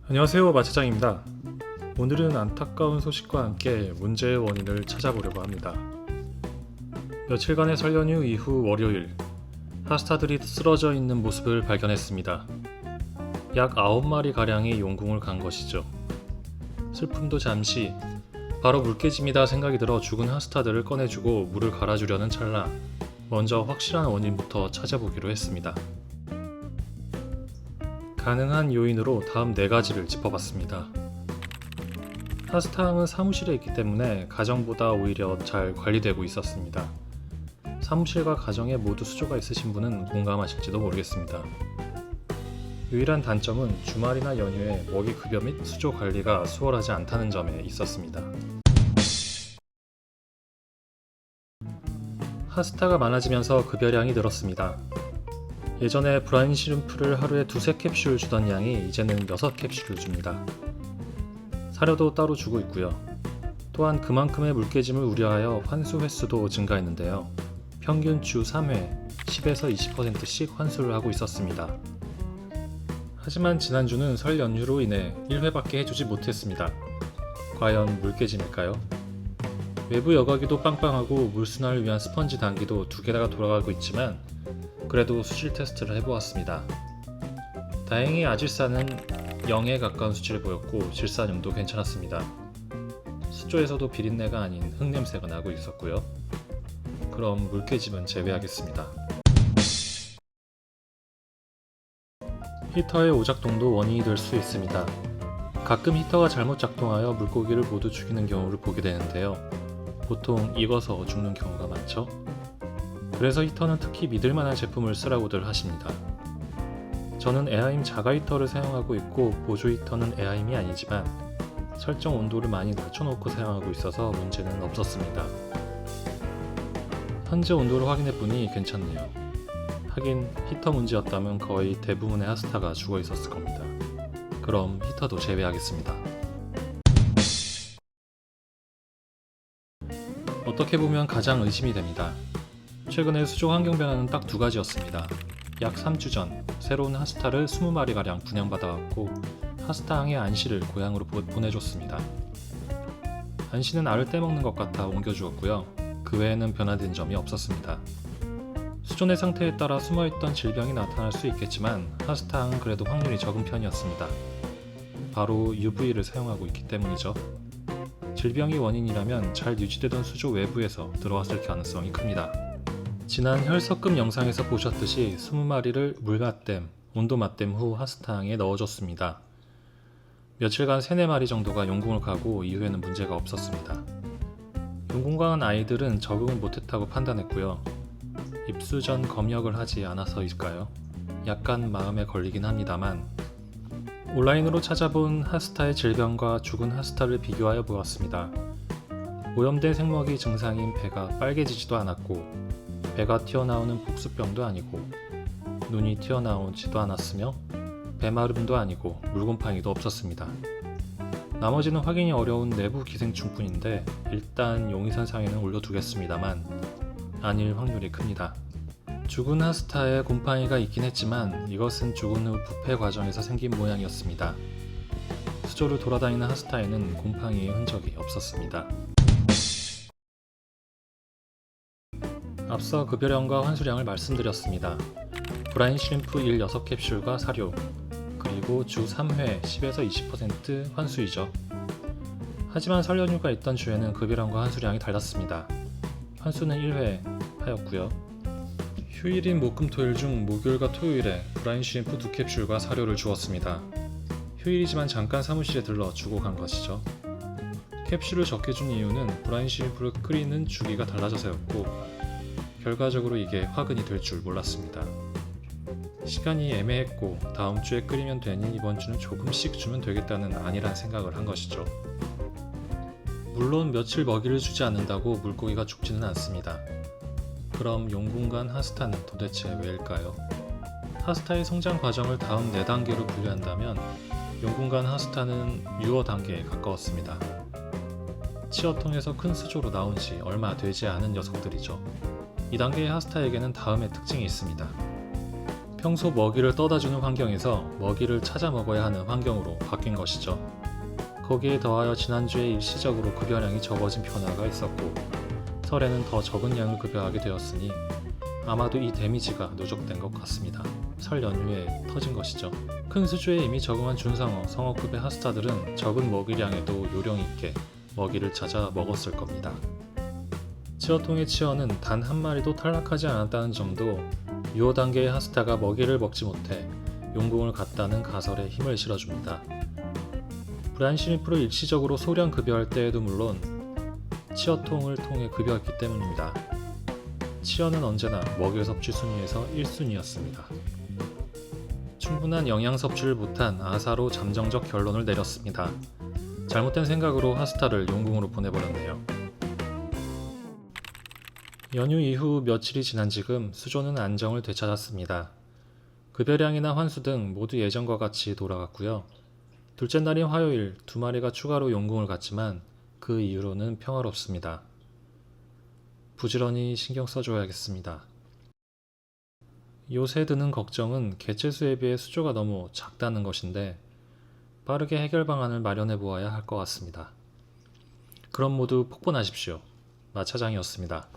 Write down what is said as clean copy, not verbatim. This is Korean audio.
안녕하세요, 마차장입니다. 오늘은 안타까운 소식과 함께 문제의 원인을 찾아보려고 합니다. 며칠간의 설 연휴 이후 월요일, 하스타들이 쓰러져 있는 모습을 발견했습니다. 약 9마리가량이 용궁을 간 것이죠. 슬픔도 잠시, 바로 물개짐이다 생각이 들어 죽은 하스타들을 꺼내주고 물을 갈아주려는 찰나 먼저 확실한 원인부터 찾아보기로 했습니다. 가능한 요인으로 다음 4가지를 짚어봤습니다. 하스타항은 사무실에 있기 때문에 가정보다 오히려 잘 관리되고 있었습니다. 사무실과 가정에 모두 수조가 있으신 분은 공감하실지도 모르겠습니다. 유일한 단점은 주말이나 연휴에 먹이 급여 및 수조 관리가 수월하지 않다는 점에 있었습니다. 하스타가 많아지면서 급여량이 늘었습니다. 예전에 브라인 시름프를 하루에 2~3캡슐 주던 양이 이제는 6캡슐을 줍니다. 사료도 따로 주고 있고요. 또한 그만큼의 물개짐을 우려하여 환수 횟수도 증가했는데요. 평균 주 3회 10에서 20%씩 환수를 하고 있었습니다. 하지만 지난주는 설 연휴로 인해 1회밖에 해주지 못했습니다. 과연 물개짐일까요? 외부 여과기도 빵빵하고 물순환을 위한 스펀지 단기도 2개가 돌아가고 있지만 그래도 수질 테스트를 해보았습니다. 다행히 아질산은 0에 가까운 수치를 보였고 질산염도 괜찮았습니다. 수조에서도 비린내가 아닌 흙냄새가 나고 있었고요. 그럼 물개짐은 제외하겠습니다. 히터의 오작동도 원인이 될 수 있습니다. 가끔 히터가 잘못 작동하여 물고기를 모두 죽이는 경우를 보게 되는데요. 보통 익어서 죽는 경우가 많죠. 그래서 히터는 특히 믿을만한 제품을 쓰라고들 하십니다. 저는 에아임 자가 히터를 사용하고 있고 보조 히터는 에아임이 아니지만 설정 온도를 많이 낮춰놓고 사용하고 있어서 문제는 없었습니다. 현재 온도를 확인해보니 괜찮네요. 하긴 히터 문제였다면 거의 대부분의 하스타가 죽어 있었을 겁니다. 그럼 히터도 제외하겠습니다. 어떻게 보면 가장 의심이 됩니다. 최근에 수조 환경 변화는 딱 2가지였습니다. 약 3주 전 새로운 하스타를 20마리가량 분양받아왔고 하스타항의 안시를 고향으로 보내줬습니다. 안시는 알을 떼먹는 것 같아 옮겨주었고요. 그 외에는 변화된 점이 없었습니다. 수조 내 상태에 따라 숨어있던 질병이 나타날 수 있겠지만 하스타항은 그래도 확률이 적은 편이었습니다. 바로 UV를 사용하고 있기 때문이죠. 질병이 원인이라면 잘 유지되던 수조 외부에서 들어왔을 가능성이 큽니다. 지난 혈석금 영상에서 보셨듯이 20마리를 물 맞댐, 온도 맞댐 후 하스타항에 넣어줬습니다. 며칠간 3~4마리 정도가 용궁을 가고 이후에는 문제가 없었습니다. 용궁 간 아이들은 적응을 못했다고 판단했고요. 입수 전 검역을 하지 않아서일까요? 약간 마음에 걸리긴 합니다만 온라인으로 찾아본 하스타의 질병과 죽은 하스타를 비교하여 보았습니다. 오염된 생먹이 증상인 배가 빨개지지도 않았고 배가 튀어나오는 복수병도 아니고 눈이 튀어나오지도 않았으며 배마름도 아니고 물곰팡이도 없었습니다. 나머지는 확인이 어려운 내부 기생충뿐인데 일단 용의선상에는 올려두겠습니다만 아닐 확률이 큽니다. 죽은 하스타에 곰팡이가 있긴 했지만 이것은 죽은 후 부패 과정에서 생긴 모양이었습니다. 수조를 돌아다니는 하스타에는 곰팡이의 흔적이 없었습니다. 앞서 급여량과 환수량을 말씀드렸습니다. 브라인 시림프 1 6캡슐과 사료, 그리고 주 3회 10에서 20% 환수이죠. 하지만 설 연휴가 있던 주에는 급여량과 환수량이 달랐습니다. 환수는 1회 하였고요. 휴일인 목금토일 중 목요일과 토요일에 브라인 시림프 2캡슐과 사료를 주었습니다. 휴일이지만 잠깐 사무실에 들러 주고 간 것이죠. 캡슐을 적게 준 이유는 브라인 시림프를 끓이는 주기가 달라져서였고 결과적으로 이게 화근이 될 줄 몰랐습니다. 시간이 애매했고 다음 주에 끓이면 되니 이번 주는 조금씩 주면 되겠다는 안일한 생각을 한 것이죠. 물론 며칠 먹이를 주지 않는다고 물고기가 죽지는 않습니다. 그럼 용궁 간 하스타는 도대체 왜일까요? 하스타의 성장 과정을 다음 4단계로 분류한다면 용궁 간 하스타는 유어 단계에 가까웠습니다. 치어통에서 큰 수조로 나온 지 얼마 되지 않은 녀석들이죠. 이 단계의 하스타에게는 다음의 특징이 있습니다. 평소 먹이를 떠다주는 환경에서 먹이를 찾아 먹어야 하는 환경으로 바뀐 것이죠. 거기에 더하여 지난주에 일시적으로 급여량이 적어진 변화가 있었고 설에는 더 적은 양을 급여하게 되었으니 아마도 이 데미지가 누적된 것 같습니다. 설 연휴에 터진 것이죠. 큰 수주에 이미 적응한 준상어, 성어급의 하스타들은 적은 먹이량에도 요령 있게 먹이를 찾아 먹었을 겁니다. 치어통의 치어는 단 한 마리도 탈락하지 않았다는 점도 유어 단계의 하스타가 먹이를 먹지 못해 용궁을 갔다는 가설에 힘을 실어줍니다. 브라인 시니프로 일시적으로 소량 급여할 때에도 물론 치어통을 통해 급여했기 때문입니다. 치어는 언제나 먹이 섭취 순위에서 1순위였습니다. 충분한 영양 섭취를 못한 아사로 잠정적 결론을 내렸습니다. 잘못된 생각으로 하스타를 용궁으로 보내버렸네요. 연휴 이후 며칠이 지난 지금 수조는 안정을 되찾았습니다. 급여량이나 환수 등 모두 예전과 같이 돌아갔고요. 둘째 날인 화요일 2마리가 추가로 용궁을 갔지만 그 이후로는 평화롭습니다. 부지런히 신경 써줘야겠습니다. 요새 드는 걱정은 개체수에 비해 수조가 너무 작다는 것인데 빠르게 해결 방안을 마련해 보아야 할 것 같습니다. 그럼 모두 폭본하십시오. 마차장이었습니다.